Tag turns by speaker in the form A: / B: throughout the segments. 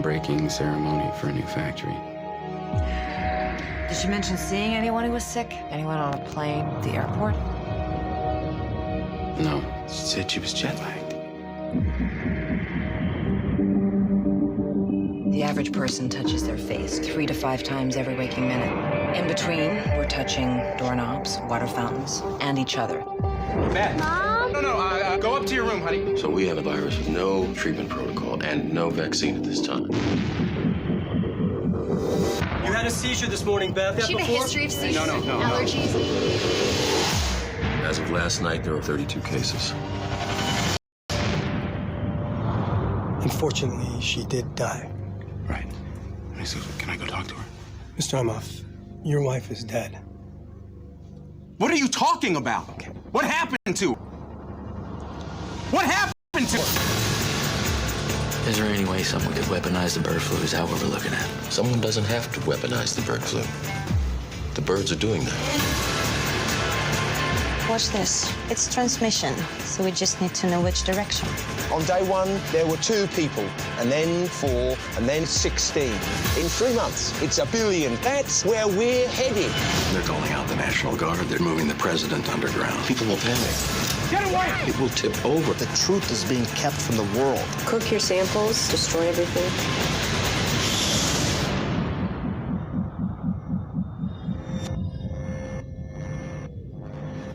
A: groundbreaking ceremony for a new factory.
B: Did she mention seeing anyone who was sick? Anyone on a plane, the airport?
A: No, she said she was jet lagged.
B: The average person touches their face 3 to 5 times every waking minute. In between, we're touching doorknobs, water fountains, and each other.
C: Beth.
D: Mom?
C: No, go up to your room, honey.
E: So we have a virus with no treatment protocol and no vaccine at this time.
C: You had a seizure this morning, Beth.
D: She had a history of seizures
C: No.
D: and allergies.
E: As of last night, there are 32 cases.
F: Unfortunately, she did die.
A: Right. Can I go talk to her?
F: Mr. Amoff, your wife is dead.
C: What are you talking about? What happened to her? What happened to her?
G: Is there any way someone could weaponize the bird flu? Is that what we're looking at?
E: Someone doesn't have to weaponize the bird flu. The birds are doing that.
H: Watch this. It's transmission, so we just need to know which direction.
I: On day 1, there were 2 people, and then 4, and then 16. In 3 months, it's 1 billion. That's where we're headed.
E: They're calling out the National Guard. They're moving the president underground. People will panic.
C: Get away!
E: It will tip over.
I: The truth is being kept from the world.
H: Cook your samples, destroy everything.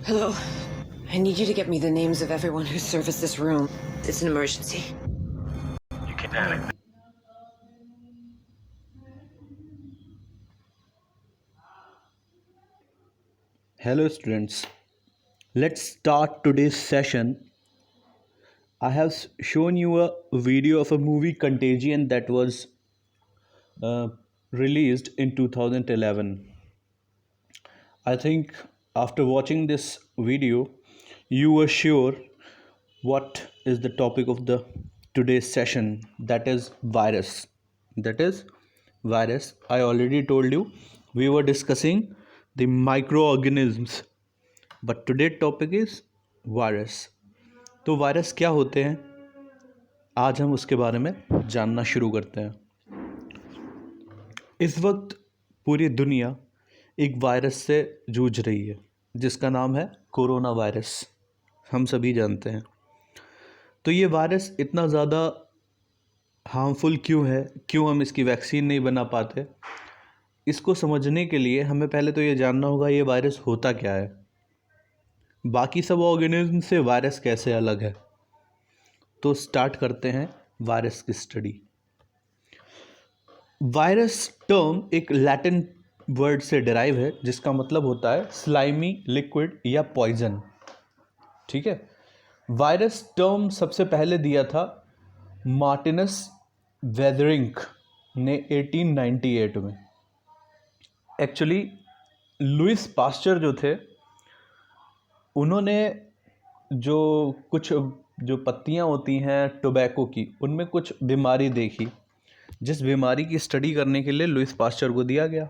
B: Hello. I need you to get me the names of everyone who serviced this room. It's an emergency.
E: You can't panic.
J: Hello students, let's start today's session. I have shown you a video of a movie Contagion that was released in 2011. I think after watching this video, you were sure what is the topic of the today's session, that is virus. I already told you we were discussing the microorganisms, but today's topic is virus. तो virus क्या होते हैं, आज हम उसके बारे में जानना शुरू करते हैं। इस वक्त पूरी दुनिया एक वायरस से जूझ रही है जिसका नाम है कोरोना वायरस, हम सभी जानते हैं। तो ये वायरस इतना ज़्यादा हार्मफुल क्यों है, क्यों हम इसकी वैक्सीन नहीं बना पाते, इसको समझने के लिए हमें पहले तो ये जानना होगा ये वायरस होता क्या है, बाकी सब ऑर्गेनिज्म से वायरस कैसे अलग है। तो स्टार्ट करते हैं वायरस की स्टडी। वायरस टर्म एक लैटिन वर्ड से डिराइव है जिसका मतलब होता है स्लाइमी, लिक्विड या पॉइजन। ठीक है, वायरस टर्म सबसे पहले दिया था मार्टिनस वेदरिंग ने 1898 में। एक्चुअली लुइस पास्चर जो थे उन्होंने जो पत्तियां होती हैं टोबैको की, उनमें कुछ बीमारी देखी, जिस बीमारी की स्टडी करने के लिए लुइस पास्चर को दिया गया।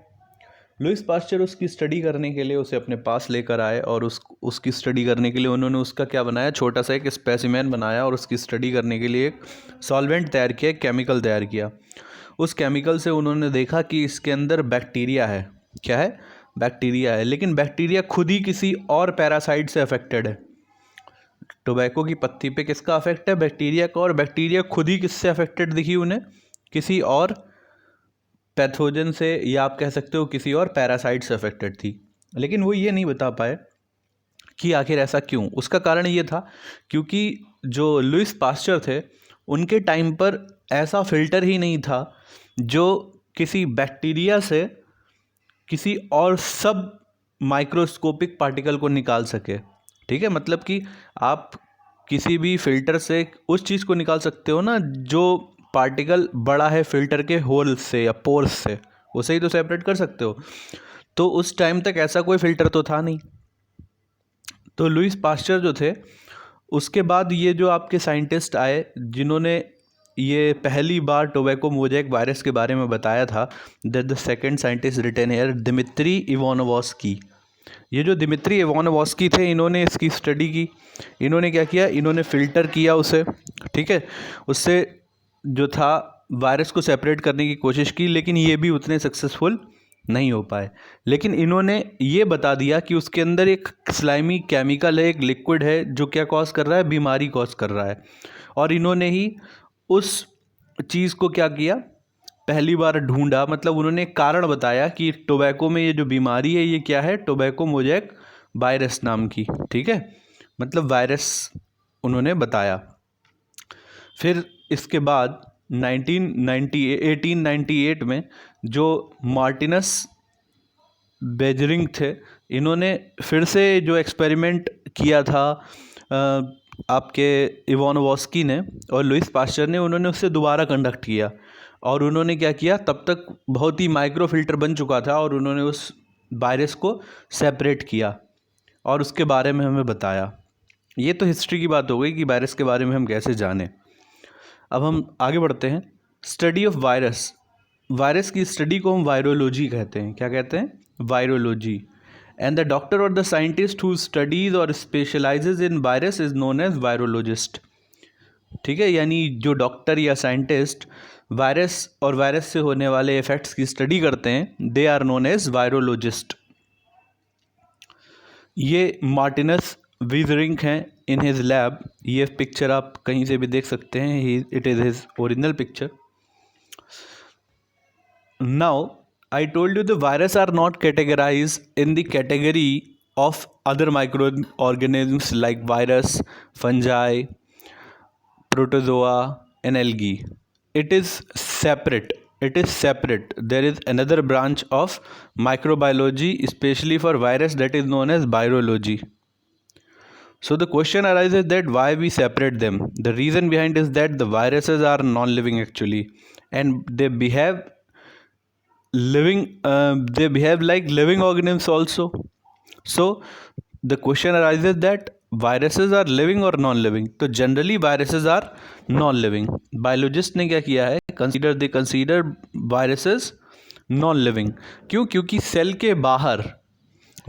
J: लुइस पास्चर उसकी स्टडी करने के लिए उसे अपने पास लेकर आए और उसकी स्टडी करने के लिए उन्होंने उसका क्या बनाया, छोटा सा एक स्पेसिमेन बनाया और उसकी स्टडी करने के लिए एक सॉल्वेंट तैयार किया, एक केमिकल तैयार किया। उस केमिकल से उन्होंने देखा कि इसके अंदर बैक्टीरिया है। क्या है? बैक्टीरिया है, लेकिन बैक्टीरिया खुद ही किसी और पैरासाइट से अफेक्टेड है। टोबैको की पत्ती पे किसका अफेक्ट है? बैक्टीरिया का, और बैक्टीरिया खुद ही किससे अफेक्टेड दिखी उन्हें? किसी और पैथोजन से, या आप कह सकते हो किसी और पैरासाइट से अफेक्टेड थी। लेकिन वो ये नहीं बता पाए कि आखिर ऐसा क्यों। उसका कारण ये था क्योंकि जो लुइस पास्चर थे उनके टाइम पर ऐसा फिल्टर ही नहीं था जो किसी बैक्टीरिया से किसी और सब माइक्रोस्कोपिक पार्टिकल को निकाल सके। ठीक है, मतलब कि आप किसी भी फिल्टर से उस चीज़ को निकाल सकते हो ना जो पार्टिकल बड़ा है फिल्टर के होल से या पोर्स से, उसे ही तो सेपरेट कर सकते हो। तो उस टाइम तक ऐसा कोई फिल्टर तो था नहीं। तो लुइस पास्चर जो थे, उसके बाद ये जो आपके साइंटिस्ट आए जिन्होंने ये पहली बार टोबैको मोज़ेक वायरस के बारे में बताया था, that the second scientist written here, Dmitri Ivanovsky. ये जो दिमित्री इवानोवस्की थे, इन्होंने इसकी स्टडी की। इन्होंने क्या किया, इन्होंने फ़िल्टर किया उसे। ठीक है, उससे जो था वायरस को सेपरेट करने की कोशिश की, लेकिन ये भी उतने सक्सेसफुल नहीं हो पाए। लेकिन इन्होंने ये बता दिया कि उसके अंदर एक स्लाइमी केमिकल है, एक लिक्विड है, जो क्या कॉज कर रहा है, बीमारी कॉज कर रहा है। और इन्होंने ही उस चीज़ को क्या किया, पहली बार ढूंढा, मतलब उन्होंने एक कारण बताया कि टोबैको में ये जो बीमारी है ये क्या है, टोबैको मोजैक वायरस नाम की, ठीक है, मतलब वायरस उन्होंने बताया। फिर इसके बाद 1898 में जो मार्टिनस बेजरिंग थे, इन्होंने फिर से जो एक्सपेरिमेंट किया था आपके इवानोवस्की ने और लुईस पास्चर ने, उन्होंने उससे दोबारा कंडक्ट किया। और उन्होंने क्या किया, तब तक बहुत ही माइक्रो फिल्टर बन चुका था और उन्होंने उस वायरस को सेपरेट किया और उसके बारे में हमें बताया। ये तो हिस्ट्री की बात हो गई कि वायरस के बारे में हम कैसे जानें। अब हम आगे बढ़ते हैं। स्टडी ऑफ वायरस, वायरस की स्टडी को हम वायरोलॉजी कहते हैं। क्या कहते हैं? वायरोलॉजी। एंड द डॉक्टर और द साइंटिस्ट हु स्टडीज और specialises in virus is known as virologist. ठीक है, यानी जो डॉक्टर या साइंटिस्ट वायरस और वायरस से होने वाले इफेक्ट्स की स्टडी करते हैं, they are known as virologist. ये मार्टिनस बेजरिंग हैं इन हिज लैब। ये पिक्चर आप कहीं से भी देख सकते हैं, it is his original picture. Now I told you the virus are not categorized in the category of other microorganisms like virus, fungi, protozoa and algae. It is separate. It is separate. There is another branch of microbiology, especially for virus, that is known as virology. So the question arises that why we separate them. The reason behind is that the viruses are non-living actually, and they behave like living organisms also. So the question arises that viruses are living or non-living. तो generally viruses are non-living. Biologist ने क्या किया है, they consider viruses non-living. क्यों? क्योंकि cell के बाहर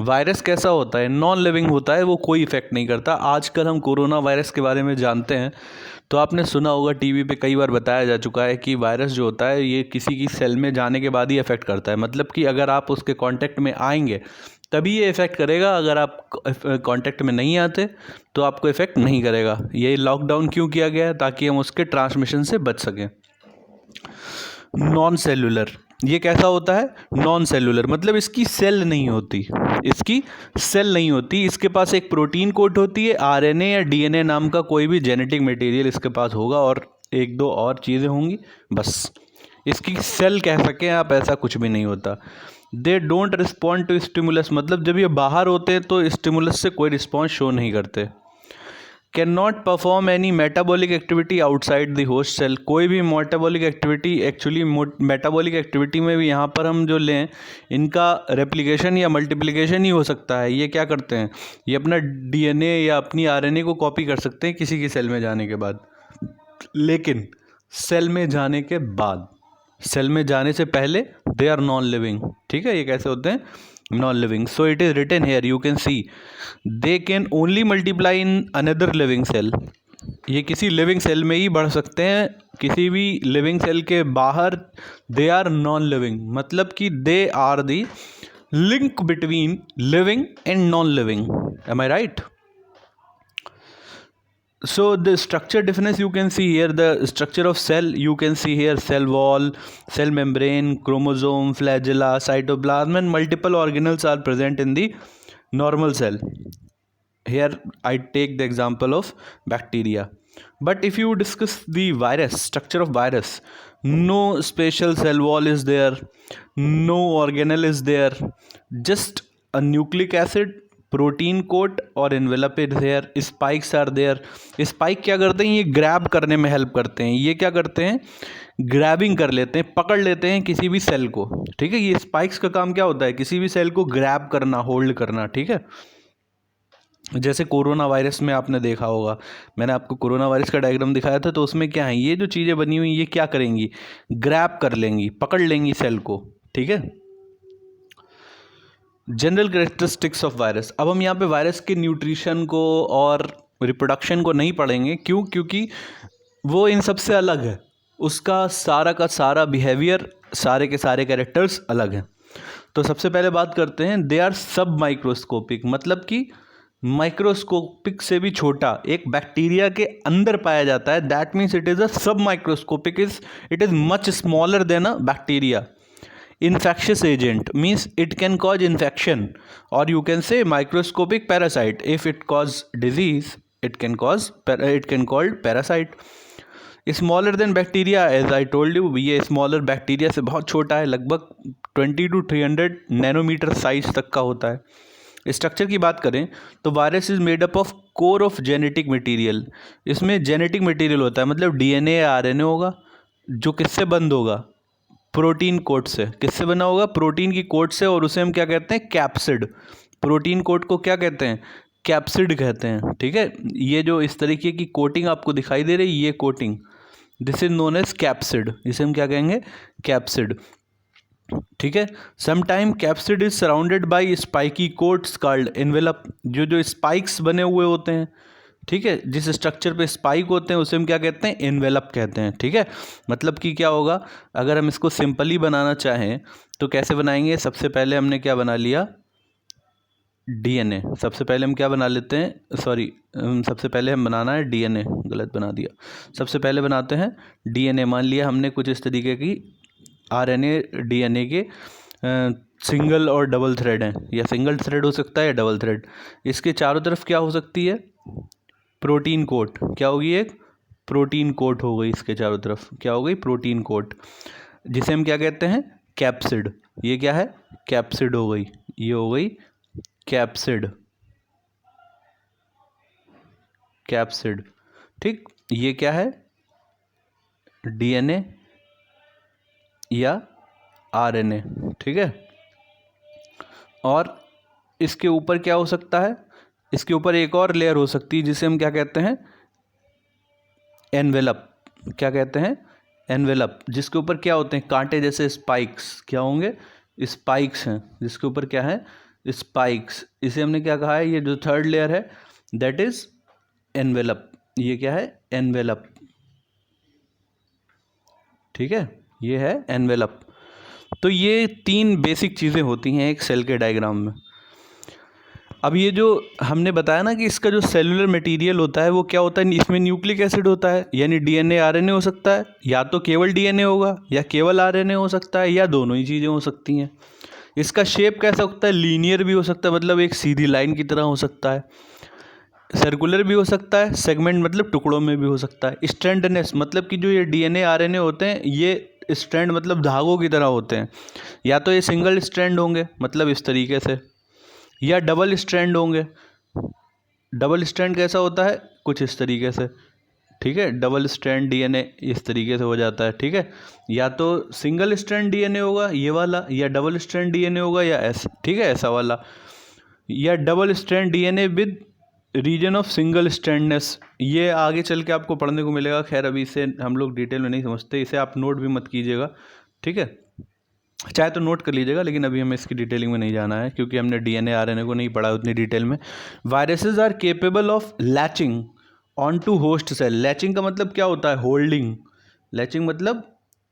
J: virus कैसा होता है, नॉन लिविंग होता है, वो कोई इफेक्ट नहीं करता। आजकल हम कोरोना वायरस के बारे में जानते हैं, तो आपने सुना होगा, टीवी पे कई बार बताया जा चुका है कि वायरस जो होता है ये किसी की सेल में जाने के बाद ही इफेक्ट करता है। मतलब कि अगर आप उसके कांटेक्ट में आएंगे तभी ये इफेक्ट करेगा, अगर आप कांटेक्ट में नहीं आते तो आपको इफेक्ट नहीं करेगा। ये लॉकडाउन क्यों किया गया है? ताकि हम उसके ट्रांसमिशन से बच सकें। नॉन सेलुलर, ये कैसा होता है? नॉन सेलुलर, मतलब इसकी सेल नहीं होती, इसकी सेल नहीं होती। इसके पास एक प्रोटीन कोट होती है, आरएनए या डीएनए नाम का कोई भी जेनेटिक मटेरियल इसके पास होगा और एक दो और चीज़ें होंगी, बस। इसकी सेल कह सकें आप, ऐसा कुछ भी नहीं होता। They don't respond to stimulus, मतलब जब ये बाहर होते हैं तो स्टिमुलस से कोई रिस्पॉन्स शो नहीं करते। Can not perform any metabolic activity outside the host cell, कोई भी metabolic activity, actually metabolic activity में भी यहाँ पर हम जो लें, इनका रेप्लिकेशन या मल्टीप्लिकेशन ही हो सकता है। ये क्या करते हैं, ये अपना डीएनए या अपनी आरएनए को कॉपी कर सकते हैं किसी की सेल में जाने के बाद, लेकिन सेल में जाने के बाद, सेल में जाने से पहले दे आर नॉन लिविंग। ठीक है, ये कैसे होते हैं? Non living. So it is written here, you can see they can only multiply in another living cell. ये किसी लिविंग सेल में ही बढ़ सकते हैं, किसी भी लिविंग सेल के बाहर दे आर नॉन लिविंग, मतलब कि they are the link between living and non living. Am I right? So the structure difference you can see here, the structure of cell you can see here, cell wall, cell membrane, chromosome, flagella, cytoplasm and multiple organelles are present in the normal cell. Here I take the example of bacteria. But if you discuss the virus, structure of virus, no special cell wall is there, no organelle is there, just a nucleic acid, protein coat और envelope is there, spikes are there. Spike क्या करते हैं? ये grab करने में help करते हैं। ये क्या करते हैं? ग्रैबिंग कर लेते हैं, पकड़ लेते हैं किसी भी सेल को। ठीक है, ये स्पाइक्स का काम क्या होता है? किसी भी सेल को ग्रैब करना, होल्ड करना। ठीक है, जैसे कोरोना वायरस में आपने देखा होगा, मैंने आपको कोरोना वायरस का डायग्राम दिखाया था, तो उसमें क्या है, ये जो चीज़ें बनी हुई ये क्या करेंगी? ग्रैब कर लेंगी, पकड़ लेंगी सेल को। ठीक है, जनरल कैरेक्टरिस्टिक्स ऑफ वायरस। अब हम यहाँ पे वायरस के न्यूट्रिशन को और रिप्रोडक्शन को नहीं पढ़ेंगे। क्यों? क्योंकि वो इन सबसे अलग है। उसका सारा का सारा बिहेवियर, सारे के सारे कैरेक्टर्स अलग हैं। तो सबसे पहले बात करते हैं, दे आर सब माइक्रोस्कोपिक, मतलब कि माइक्रोस्कोपिक से भी छोटा एक बैक्टीरिया के अंदर पाया जाता है। That means it is a submicroscopic, it is much smaller than a bacteria. Infectious agent means it can cause infection, or you can say microscopic parasite. If it cause disease, it can called parasite. Smaller than bacteria, as I told you, ये smaller bacteria से बहुत छोटा है, लगभग 20 to 300 nanometre size तक का होता है। स्ट्रक्चर की बात करें तो virus is made up of core of genetic material. इसमें जेनेटिक मटेरियल होता है, मतलब DNA या RNA होगा, जो किससे बंद होगा, प्रोटीन कोट से। किससे बना होगा, प्रोटीन की कोट से, और उसे हम क्या कहते हैं, कैप्सिड। प्रोटीन कोट को क्या कहते हैं, कैप्सिड कहते हैं। ठीक है, ये जो इस तरीके की कोटिंग आपको दिखाई दे रही है, ये coating, this is known as capsid, इसे हम क्या कहेंगे, कैप्सिड। ठीक है, sometime capsid is surrounded by spiky coats called envelope. जो स्पाइक्स बने हुए होते हैं, ठीक है, जिस स्ट्रक्चर पे स्पाइक होते हैं उसे हम क्या कहते हैं, एनवेलप कहते हैं। ठीक है, मतलब कि क्या होगा, अगर हम इसको सिंपली बनाना चाहें तो कैसे बनाएंगे, सबसे पहले हमने क्या बना लिया, DNA। सबसे पहले हम क्या बना लेते हैं, सबसे पहले हम बनाना है DNA, गलत बना दिया। सबसे पहले बनाते हैं DNA। मान लिया हमने कुछ इस तरीके की RNA DNA के सिंगल और डबल थ्रेड हैं, या सिंगल थ्रेड हो सकता है या डबल थ्रेड। इसके चारों तरफ क्या हो सकती है, प्रोटीन कोट। क्या होगी, एक प्रोटीन कोट हो गई, इसके चारों तरफ क्या हो गई, प्रोटीन कोट, जिसे हम क्या कहते हैं, कैप्सिड। ये क्या है, कैप्सिड हो गई, ये हो गई कैप्सिड, कैप्सिड। ठीक, ये क्या है, DNA या RNA। ठीक है, और इसके ऊपर क्या हो सकता है, इसके ऊपर एक और लेयर हो सकती है जिसे हम क्या कहते हैं, एनवेलप। क्या कहते हैं, एनवेलप, जिसके ऊपर क्या होते हैं, कांटे जैसे स्पाइक्स। क्या होंगे, स्पाइक्स हैं, जिसके ऊपर क्या है, स्पाइक्स। इसे हमने क्या कहा है, ये जो थर्ड लेयर है दैट इज एनवेलप। ये क्या है, एनवेलप। ठीक है, ये है एनवेलप। तो ये तीन बेसिक चीज़ें होती हैं एक सेल के डायग्राम में। अब ये जो हमने बताया ना कि इसका जो सेलुलर मटेरियल होता है वो क्या होता है, इसमें न्यूक्लिक एसिड होता है, यानी DNA RNA हो सकता है, या तो केवल DNA होगा या केवल RNA हो सकता है, या दोनों ही चीज़ें हो सकती हैं। इसका शेप कैसा होता है, लीनियर भी हो सकता है, मतलब एक सीधी लाइन की तरह हो सकता है, सर्कुलर भी हो सकता है, सेगमेंट मतलब टुकड़ों में भी हो सकता है। स्ट्रैंडनेस मतलब कि जो ये DNA RNA होते हैं ये स्ट्रैंड मतलब धागों की तरह होते हैं, या तो ये सिंगल स्ट्रैंड होंगे मतलब इस तरीके से, या डबल स्ट्रैंड होंगे। डबल स्ट्रैंड कैसा होता है, कुछ इस तरीके से। ठीक है, डबल स्ट्रैंड DNA इस तरीके से हो जाता है। ठीक है, या तो सिंगल स्ट्रैंड DNA होगा ये वाला, या डबल स्ट्रैंड DNA होगा, या ऐसा, ठीक है, ऐसा वाला, या double strand DNA with region of single strandness. ये आगे चल के आपको पढ़ने को मिलेगा, खैर अभी इसे हम लोग डिटेल में नहीं समझते, इसे आप नोट भी मत कीजिएगा। ठीक है, चाहे तो नोट कर लीजिएगा, लेकिन अभी हमें इसकी डिटेलिंग में नहीं जाना है क्योंकि हमने DNA RNA को नहीं पढ़ा उतनी डिटेल में। Viruses are capable of latching on to host cell. Latching का मतलब क्या होता है, होल्डिंग। लैचिंग मतलब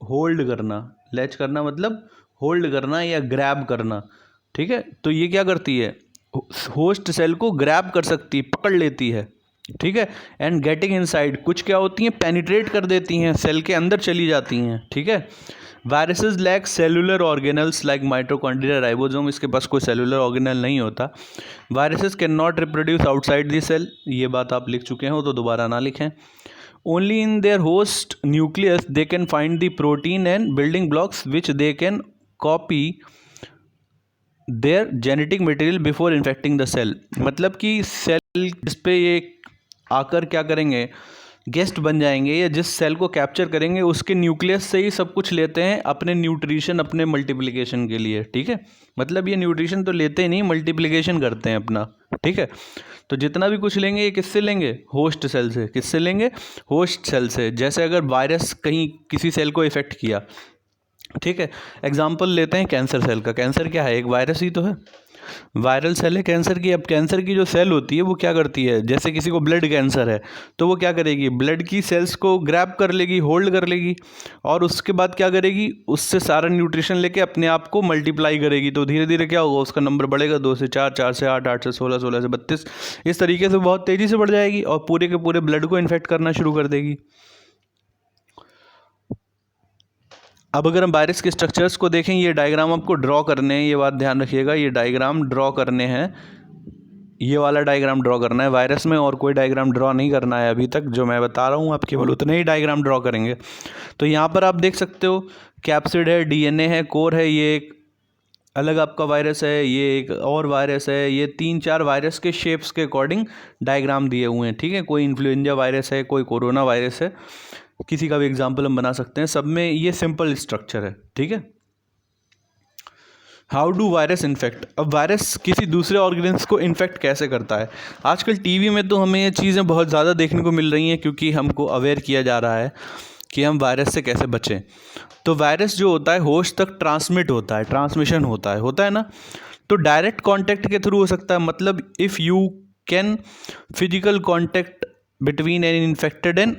J: होल्ड करना, लैच करना मतलब होल्ड करना या ग्रैब करना। ठीक है, तो ये क्या करती है, होस्ट सेल को ग्रैब कर सकती है, पकड़ लेती है। ठीक है, एंड गेटिंग इनसाइड, कुछ क्या होती हैं, पेनिट्रेट कर देती हैं, सेल के अंदर चली जाती हैं। ठीक है, viruses lack cellular organelles like mitochondria, ribosome, इसके पास कोई सेलुलर ऑर्गेनल नहीं होता। Viruses can not reproduce outside the cell, ये बात आप लिख चुके हो तो दोबारा ना लिखें। Only in their host nucleus they can find the protein and building blocks which they can copy their genetic material before infecting the cell. मतलब कि सेल जिस पे ये आकर क्या करेंगे, गेस्ट बन जाएंगे, या जिस सेल को कैप्चर करेंगे उसके न्यूक्लियस से ही सब कुछ लेते हैं अपने न्यूट्रिशन, अपने मल्टीप्लिकेशन के लिए। ठीक है, मतलब ये न्यूट्रिशन तो लेते ही नहीं, मल्टीप्लिकेशन करते हैं अपना। ठीक है, तो जितना भी कुछ लेंगे ये किससे लेंगे, होस्ट सेल से। किससे लेंगे, होस्ट सेल से। जैसे अगर वायरस कहीं किसी सेल को इफेक्ट किया, ठीक है, एग्जाम्पल लेते हैं कैंसर सेल का। कैंसर क्या है, एक वायरस ही तो है। वायरल सेल है कैंसर की। अब कैंसर की जो सेल होती है वो क्या करती है, जैसे किसी को ब्लड कैंसर है तो वो क्या करेगी, ब्लड की सेल्स को ग्रैब कर लेगी, होल्ड कर लेगी, और उसके बाद क्या करेगी, उससे सारा न्यूट्रिशन लेके अपने आप को मल्टीप्लाई करेगी। तो धीरे धीरे क्या होगा, उसका नंबर बढ़ेगा, 2 से 4, 4 से 8, 8 से 16, 16 से 32, इस तरीके से बहुत तेज़ी से बढ़ जाएगी और पूरे के पूरे ब्लड को इन्फेक्ट करना शुरू कर देगी। अब अगर हम वायरस के स्ट्रक्चर्स को देखें, ये डायग्राम आपको ड्रॉ करने हैं, ये बात ध्यान रखिएगा, ये डायग्राम ड्रॉ करने हैं, ये वाला डायग्राम ड्रॉ करना है वायरस में, और कोई डायग्राम ड्रॉ नहीं करना है अभी तक। जो मैं बता रहा हूँ आप केवल उतने ही डायग्राम ड्रॉ करेंगे। तो यहाँ पर आप देख सकते हो कैप्सिड है, डीएनए है, कोर है, ये एक अलग आपका वायरस है, ये एक और वायरस है, ये 3-4 वायरस के शेप्स के अकॉर्डिंग डायग्राम दिए हुए हैं, ठीक है। कोई इन्फ्लुएंजा वायरस है, कोई कोरोना वायरस है, किसी का भी एग्जाम्पल हम बना सकते हैं, सब में ये सिंपल स्ट्रक्चर है, ठीक है। How do virus infect. अब वायरस किसी दूसरे ऑर्गेनिज्म को इन्फेक्ट कैसे करता है। आजकल टीवी में तो हमें ये चीज़ें बहुत ज़्यादा देखने को मिल रही हैं, क्योंकि हमको अवेयर किया जा रहा है कि हम वायरस से कैसे बचें। तो वायरस जो होता है होस्ट तक ट्रांसमिट होता है, ट्रांसमिशन होता है ना। तो डायरेक्ट कांटेक्ट के थ्रू हो सकता है, मतलब if you can physical contact between an infected and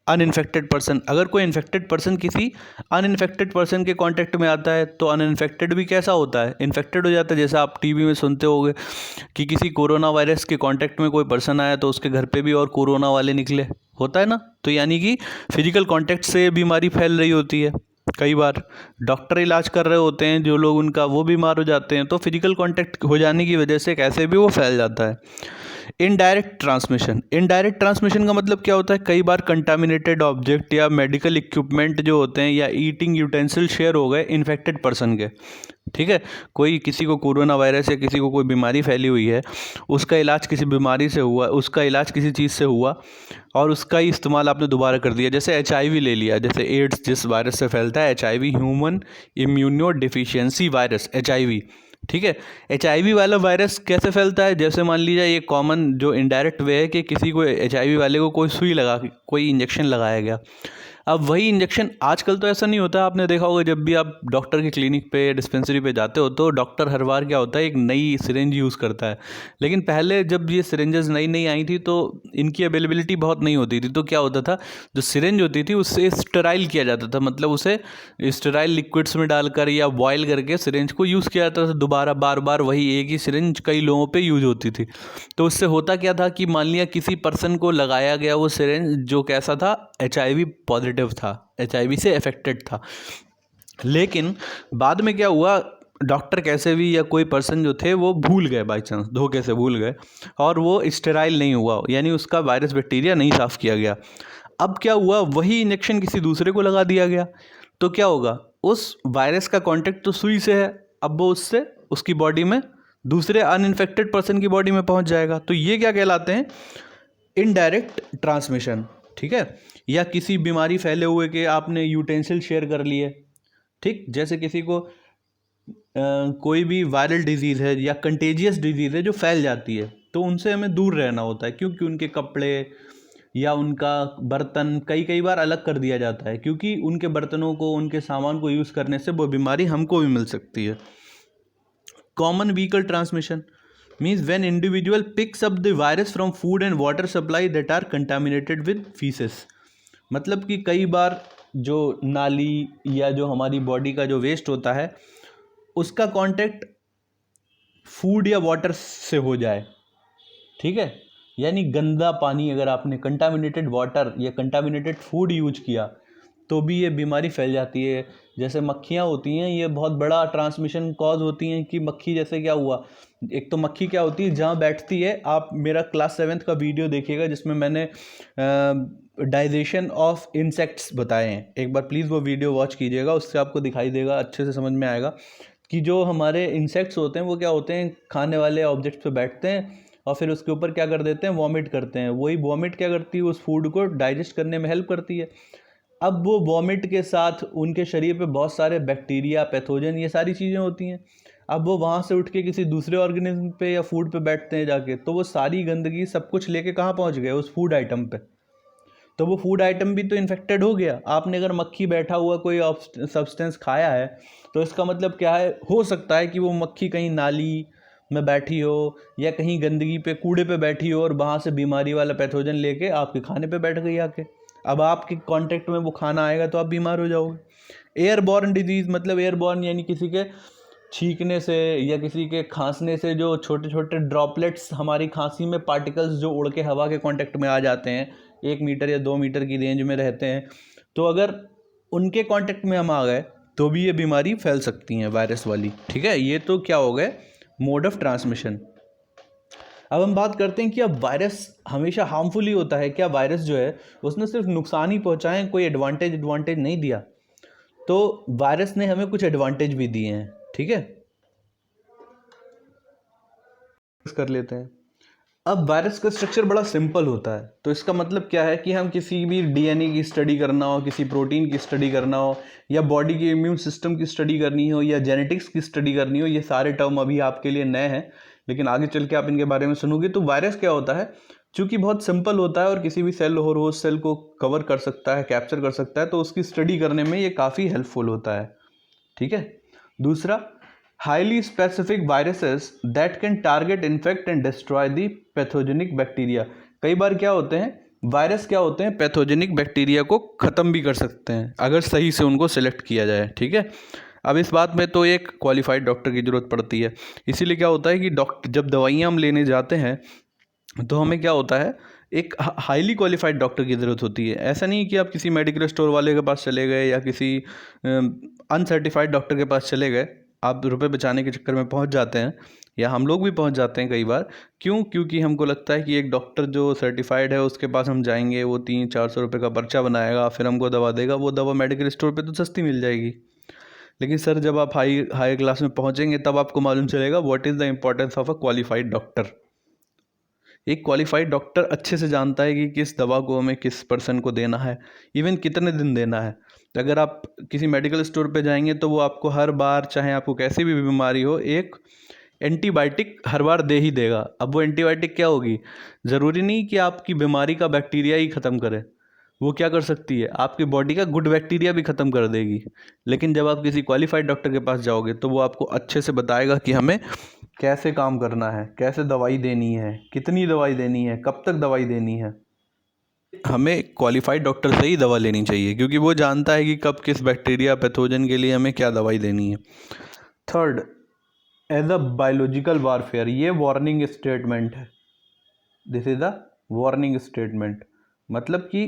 J: uninfected person. अगर कोई इन्फेक्टेड पर्सन किसी अनइन्फेक्टेड पर्सन के कांटेक्ट में आता है तो अनइन्फेक्टेड भी कैसा होता है, इन्फेक्टेड हो जाता है। जैसा आप टीवी में सुनते होंगे कि किसी कोरोना वायरस के कांटेक्ट में कोई पर्सन आया तो उसके घर पे भी और कोरोना वाले निकले, होता है ना। तो यानी कि फिजिकल कांटेक्ट से बीमारी फैल रही होती है। कई बार डॉक्टर इलाज कर रहे होते हैं जो लोग, उनका वो बीमार हो जाते हैं, तो फिजिकल कांटेक्ट हो जाने की वजह से कैसे भी वो फैल जाता है। Indirect transmission. इनडायरेक्ट ट्रांसमिशन का मतलब क्या होता है, कई बार कंटामिनेटेड ऑब्जेक्ट या मेडिकल इक्विपमेंट जो होते हैं या ईटिंग यूटेंसिल शेयर हो गए इन्फेक्टेड पर्सन के, ठीक है। कोई किसी को कोरोना वायरस या किसी को कोई बीमारी फैली हुई है, उसका इलाज किसी बीमारी से हुआ, उसका इलाज किसी चीज़ से हुआ और उसका ही इस्तेमाल आपने दोबारा कर दिया। जैसे HIV ले लिया, जैसे एड्स जिस वायरस से फैलता है, HIV human immuno deficiency virus, HIV, ठीक है। HIV वाला वायरस कैसे फैलता है, जैसे मान लीजिए ये कॉमन जो इनडायरेक्ट वे है कि किसी को HIV वाले को कोई सुई लगा, कोई इंजेक्शन लगाया गया। अब वही इंजेक्शन, आजकल तो ऐसा नहीं होता, आपने देखा होगा जब भी आप डॉक्टर की क्लिनिक पे डिस्पेंसरी पे जाते हो तो डॉक्टर हर बार क्या होता है, एक नई सिरिंज यूज़ करता है। लेकिन पहले जब ये सिरिंजेस नई नई आई थी तो इनकी अवेलेबिलिटी बहुत नहीं होती थी। तो क्या होता था, जो सिरिंज होती थी उससे स्टेराइल किया जाता था, मतलब उसे स्टेराइल लिक्विड्स में डालकर या बॉयल करके सिरिंज को यूज़ किया जाता था दोबारा, बार बार वही एक ही सिरिंज कई लोगों पर यूज होती थी। तो उससे होता क्या था कि मान लिया किसी पर्सन को लगाया गया वो सिरिंज जो कैसा था, HIV पॉजिटिव था, HIV से अफेक्टेड था। लेकिन बाद में क्या हुआ, डॉक्टर कैसे भी या कोई पर्सन जो थे वो भूल गए, बाई चांस धोखे से भूल गए, और वो स्टेराइल नहीं हुआ, यानी उसका वायरस बैक्टीरिया नहीं साफ़ किया गया। अब क्या हुआ, वही इंजेक्शन किसी दूसरे को लगा दिया गया, तो क्या होगा, उस वायरस का कॉन्टेक्ट तो सुई से है, अब वो उससे उसकी बॉडी में दूसरे अनइन्फेक्टेड पर्सन की बॉडी में पहुंच जाएगा। तो ये क्या कहलाते हैं, इनडायरेक्ट ट्रांसमिशन, ठीक है। या किसी बीमारी फैले हुए के आपने यूटेंसिल शेयर कर लिए, ठीक, जैसे किसी को कोई भी वायरल डिजीज़ है या कंटेजियस डिजीज़ है जो फैल जाती है, तो उनसे हमें दूर रहना होता है, क्योंकि उनके कपड़े या उनका बर्तन कई बार अलग कर दिया जाता है, क्योंकि उनके बर्तनों को, उनके सामान को यूज़ करने से वो बीमारी हमको भी मिल सकती है। Common vehicle transmission means when individual picks up the virus from food and water supply that are contaminated with feces। मतलब कि कई बार जो नाली या जो हमारी बॉडी का जो वेस्ट होता है उसका कांटेक्ट फूड या वाटर से हो जाए, ठीक है। यानी गंदा पानी, अगर आपने कंटामिनेटेड वाटर या कंटामिनेटेड फूड यूज किया तो भी ये बीमारी फैल जाती है। जैसे मक्खियाँ होती हैं, ये बहुत बड़ा ट्रांसमिशन कॉज होती हैं कि मक्खी, जैसे क्या हुआ, एक तो मक्खी क्या होती है जहाँ बैठती है, आप मेरा क्लास 7th का वीडियो देखिएगा जिसमें मैंने डाइजेशन ऑफ इंसेक्ट्स बताए हैं, एक बार प्लीज़ वो वीडियो वॉच कीजिएगा, उससे आपको दिखाई देगा, अच्छे से समझ में आएगा कि जो हमारे इंसेक्ट्स होते हैं वो क्या होते हैं, खाने वाले ऑब्जेक्ट्स पे बैठते हैं और फिर उसके ऊपर क्या कर देते हैं, वॉमिट करते हैं। वही वॉमिट क्या करती है, उस फूड को डाइजेस्ट करने में हेल्प करती है। अब वो वॉमिट के साथ उनके शरीर पे बहुत सारे बैक्टीरिया, पैथोजन, ये सारी चीज़ें होती हैं। अब वो वहाँ से उठ के किसी दूसरे ऑर्गेनिज्म पे या फूड पे बैठते हैं जाके, तो वो सारी गंदगी सब कुछ लेके कहाँ पहुँच गए, उस फूड आइटम पे। तो वो फूड आइटम भी तो इन्फेक्टेड हो गया। आपने अगर मक्खी बैठा हुआ कोई सब्सटेंस खाया है तो इसका मतलब क्या है, हो सकता है कि वो मक्खी कहीं नाली, में बैठी हो या कहीं गंदगी पे कूड़े पे बैठी हो और वहाँ से बीमारी वाला पैथोजन लेके आपके खाने पे बैठ गई आके, अब आपके कांटेक्ट में वो खाना आएगा तो आप बीमार हो जाओगे। एयरबॉर्न डिजीज़ मतलब एयरबॉर्न यानी किसी के छींकने से या किसी के खांसने से जो छोटे छोटे ड्रॉपलेट्स हमारी खांसी में पार्टिकल्स जो उड़ के हवा के कांटेक्ट में आ जाते हैं, 1 मीटर या 2 मीटर की रेंज में रहते हैं, तो अगर उनके कांटेक्ट में हम आ गए तो भी ये बीमारी फैल सकती हैं वायरस वाली। ठीक है, ये तो क्या हो गए मोड ऑफ ट्रांसमिशन। अब हम बात करते हैं कि अब वायरस हमेशा हार्मफुल ही होता है क्या? वायरस जो है उसने सिर्फ नुकसान ही पहुंचाए, कोई एडवांटेज नहीं दिया। तो वायरस ने हमें कुछ एडवांटेज भी दिए हैं। ठीक है, कर लेते हैं। अब वायरस का स्ट्रक्चर बड़ा सिंपल होता है, तो इसका मतलब क्या है कि हम किसी भी डीएनए की स्टडी करना हो, किसी प्रोटीन की स्टडी करना हो, या बॉडी के इम्यून सिस्टम की स्टडी करनी हो, या जेनेटिक्स की स्टडी करनी हो, ये सारे टर्म अभी आपके लिए नए हैं, लेकिन आगे चल के आप इनके बारे में सुनोगे। तो वायरस क्या होता है, चूँकि बहुत सिंपल होता है और किसी भी सेल और होस्ट सेल को कवर कर सकता है, कैप्चर कर सकता है, तो उसकी स्टडी करने में ये काफ़ी हेल्पफुल होता है। ठीक है, दूसरा, highly specific viruses that can target, infect and destroy the pathogenic bacteria। कई बार क्या होते हैं, वायरस क्या होते हैं, पैथोजेनिक बैक्टीरिया को ख़त्म भी कर सकते हैं अगर सही से उनको सेलेक्ट किया जाए। ठीक है, अब इस बात में तो एक क्वालिफाइड डॉक्टर की ज़रूरत पड़ती है। इसीलिए क्या होता है कि डॉक्टर जब दवाइयाँ हम लेने जाते हैं तो हमें क्या होता है, एक हाईली क्वालिफाइड डॉक्टर की ज़रूरत होती है। ऐसा नहीं कि आप किसी मेडिकल स्टोर वाले के पास चले गए या किसी अनसर्टिफाइड डॉक्टर के पास चले गए, आप रुपए बचाने के चक्कर में पहुंच जाते हैं, या हम लोग भी पहुंच जाते हैं कई बार। क्यों? क्योंकि हमको लगता है कि एक डॉक्टर जो सर्टिफाइड है उसके पास हम जाएंगे, वो 300-400 रुपये का पर्चा बनाएगा, फिर हमको दवा देगा। वो दवा मेडिकल स्टोर पे तो सस्ती मिल जाएगी, लेकिन सर जब आप हाई क्लास में पहुंचेंगे तब आपको मालूम चलेगा what is the importance of a qualified doctor. एक क्वालिफाइड डॉक्टर अच्छे से जानता है कि किस दवा को हमें किस पर्सन को देना है, इवन कितने दिन देना है। अगर आप किसी मेडिकल स्टोर पे जाएंगे तो वो आपको हर बार, चाहे आपको कैसी भी बीमारी हो, एक एंटीबायोटिक हर बार दे ही देगा। अब वो एंटीबायोटिक क्या होगी, ज़रूरी नहीं कि आपकी बीमारी का बैक्टीरिया ही ख़त्म करे, वो क्या कर सकती है, आपकी बॉडी का गुड बैक्टीरिया भी ख़त्म कर देगी। लेकिन जब आप किसी क्वालिफाइड डॉक्टर के पास जाओगे तो वो आपको अच्छे से बताएगा कि हमें कैसे काम करना है, कैसे दवाई देनी है, कितनी दवाई देनी है, कब तक दवाई देनी है। हमें क्वालिफाइड डॉक्टर से ही दवा लेनी चाहिए, क्योंकि वो जानता है कि कब किस बैक्टीरिया पैथोजन के लिए हमें क्या दवाई देनी है। Third, as a biological warfare, ये वार्निंग स्टेटमेंट है। This is the warning statement, मतलब कि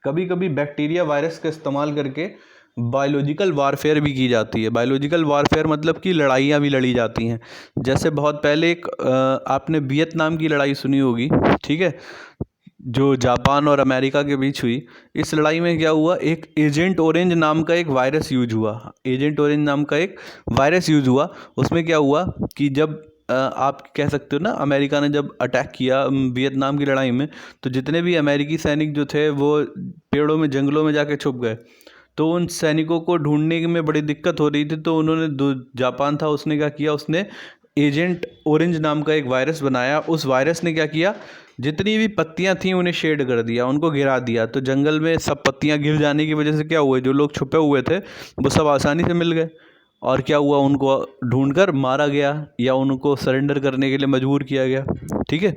J: कभी कभी बैक्टीरिया वायरस का इस्तेमाल करके बायोलॉजिकल वारफेयर भी की जाती है। बायोलॉजिकल वारफेयर मतलब कि लड़ाइयाँ भी लड़ी जाती हैं। जैसे बहुत पहले एक आपने वियतनाम की लड़ाई सुनी होगी, ठीक है, जो जापान और अमेरिका के बीच हुई। इस लड़ाई में क्या हुआ, एक एजेंट ऑरेंज नाम का एक वायरस यूज हुआ। एजेंट ऑरेंज नाम का एक वायरस यूज हुआ। उसमें क्या हुआ कि जब आप कह सकते हो ना, अमेरिका ने जब अटैक किया वियतनाम की लड़ाई में, तो जितने भी अमेरिकी सैनिक जो थे वो पेड़ों में, जंगलों में जाके छुप गए। तो उन सैनिकों को ढूंढने में बड़ी दिक्कत हो रही थी, तो उन्होंने जापान था, उसने क्या किया, उसने एजेंट ऑरेंज नाम का एक वायरस बनाया। उस वायरस ने क्या किया, जितनी भी पत्तियां थीं उन्हें शेड कर दिया, उनको गिरा दिया। तो जंगल में सब पत्तियां गिर जाने की वजह से क्या हुआ, जो लोग छुपे हुए थे वो सब आसानी से मिल गए। और क्या हुआ, उनको ढूंढकर मारा गया या उनको सरेंडर करने के लिए मजबूर किया गया। ठीक है,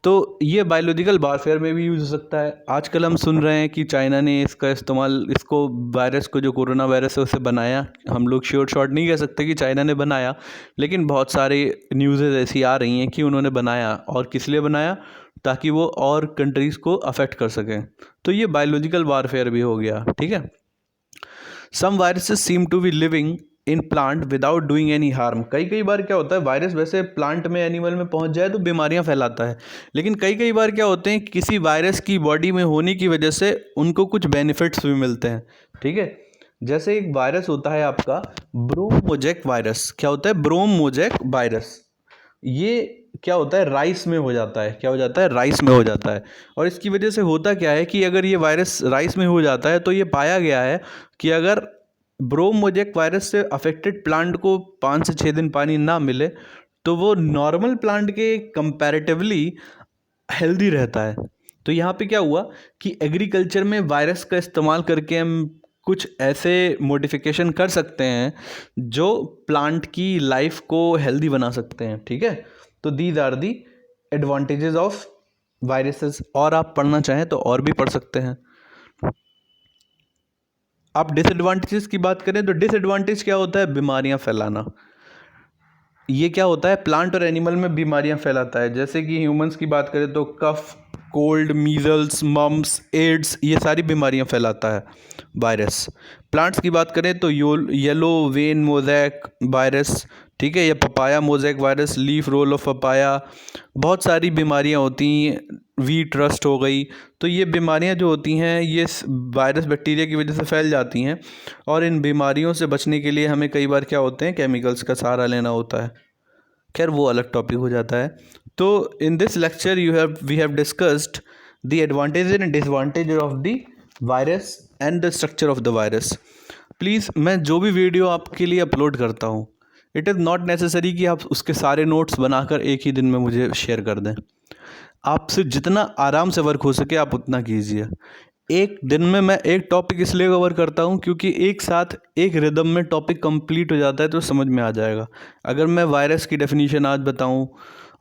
J: तो ये बायोलॉजिकल वारफेयर में भी यूज़ हो सकता है। आजकल हम सुन रहे हैं कि चाइना ने इसका इस्तेमाल, इसको वायरस को, जो कोरोना वायरस है उसे बनाया। हम लोग श्योर शॉट नहीं कह सकते कि चाइना ने बनाया, लेकिन बहुत सारे न्यूज़ेज ऐसी आ रही हैं कि उन्होंने बनाया। और किस लिए बनाया, ताकि वो और कंट्रीज़ को अफेक्ट कर सकें। तो ये बायोलॉजिकल वारफेयर भी हो गया। ठीक है, some viruses seem to be living in plant without doing any harm. कई बार क्या होता है, वायरस वैसे प्लांट में, एनिमल में पहुंच जाए तो बीमारियां फैलाता है, लेकिन कई बार क्या होते हैं, किसी वायरस की बॉडी में होने की वजह से उनको कुछ बेनिफिट्स भी मिलते हैं। ठीक है, जैसे एक वायरस होता है आपका ब्रोमोजेक वायरस। क्या होता है, ब्रोमोजेक वायरस। ये क्या होता है, राइस में हो जाता है। क्या हो जाता है, राइस में हो जाता है। और इसकी वजह से होता क्या है कि अगर ये वायरस राइस में हो जाता है तो ये पाया गया है कि अगर ब्रोमोजेक वायरस से अफेक्टेड प्लांट को 5 से 6 दिन पानी ना मिले तो वो नॉर्मल प्लांट के कंपैरेटिवली हेल्दी रहता है। तो यहाँ पे क्या हुआ कि एग्रीकल्चर में वायरस का इस्तेमाल करके हम कुछ ऐसे मॉडिफिकेशन कर सकते हैं जो प्लांट की लाइफ को हेल्दी बना सकते हैं, ठीक है। तो these are the advantages of viruses. और आप पढ़ना चाहें तो और भी पढ़ सकते हैं। आप डिसएडवांटेजेस की बात करें तो डिसएडवांटेज क्या होता है? बीमारियां फैलाना। ये क्या होता है? प्लांट और एनिमल में बीमारियां फैलाता है। जैसे कि ह्यूमंस की बात करें तो कफ, कोल्ड, मीजल्स, मम्स, एड्स, ये सारी बीमारियां फैलाता है वायरस। प्लांट्स की बात करें तो येलो वेन मोज़ैक वायरस, ठीक है, या papaya mosaic virus, leaf roll of papaya, बहुत सारी बीमारियां होती हैं, वीट रस्ट हो गई। तो ये बीमारियां जो होती हैं ये वायरस बैक्टीरिया की वजह से फैल जाती हैं, और इन बीमारियों से बचने के लिए हमें कई बार क्या होते हैं, केमिकल्स का सहारा लेना होता है। खैर वो अलग टॉपिक हो जाता है। तो in this lecture we have discussed the advantage and disadvantage of the virus and the structure of the virus. Please, मैं जो भी वीडियो आपके लिए अपलोड करता हूँ, इट इज़ नॉट नेसेसरी कि आप उसके सारे नोट्स बनाकर एक ही दिन में मुझे शेयर कर दें। आपसे जितना आराम से वर्क हो सके आप उतना कीजिए। एक दिन में मैं एक टॉपिक इसलिए कवर करता हूँ क्योंकि एक साथ एक रिदम में टॉपिक कंप्लीट हो जाता है तो समझ में आ जाएगा। अगर मैं वायरस की डेफिनेशन आज बताऊँ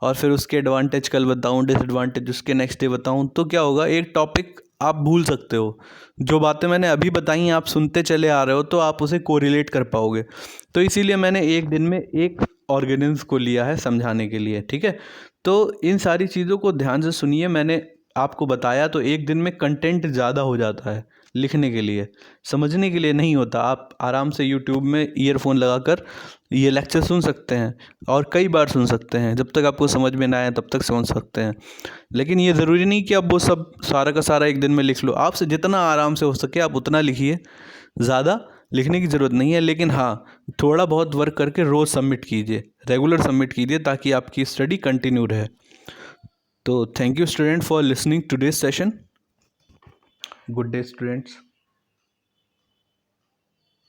J: और फिर उसके एडवांटेज कल बताऊँ, डिसएडवांटेज उसके नेक्स्ट डे बताऊँ, तो क्या होगा, एक टॉपिक आप भूल सकते हो। जो बातें मैंने अभी बताई हैं आप सुनते चले आ रहे हो तो आप उसे कोरिलेट कर पाओगे। तो इसीलिए मैंने एक दिन में एक ऑर्गेनिज्म को लिया है समझाने के लिए, ठीक है। तो इन सारी चीज़ों को ध्यान से सुनिए। मैंने आपको बताया तो एक दिन में कंटेंट ज़्यादा हो जाता है, लिखने के लिए, समझने के लिए नहीं होता। आप आराम से यूट्यूब में ईयरफोन लगाकर ये लेक्चर सुन सकते हैं और कई बार सुन सकते हैं, जब तक आपको समझ में ना आए तब तक समझ सकते हैं। लेकिन ये ज़रूरी नहीं कि आप वो सब सारा का सारा एक दिन में लिख लो। आपसे जितना आराम से हो सके आप उतना लिखिए, ज़्यादा लिखने की ज़रूरत नहीं है। लेकिन हाँ, थोड़ा बहुत वर्क करके रोज़ सबमिट कीजिए, रेगुलर सबमिट कीजिए, ताकि आपकी स्टडी कंटिन्यू रहे। तो thank you student for listening today's session. Good day students.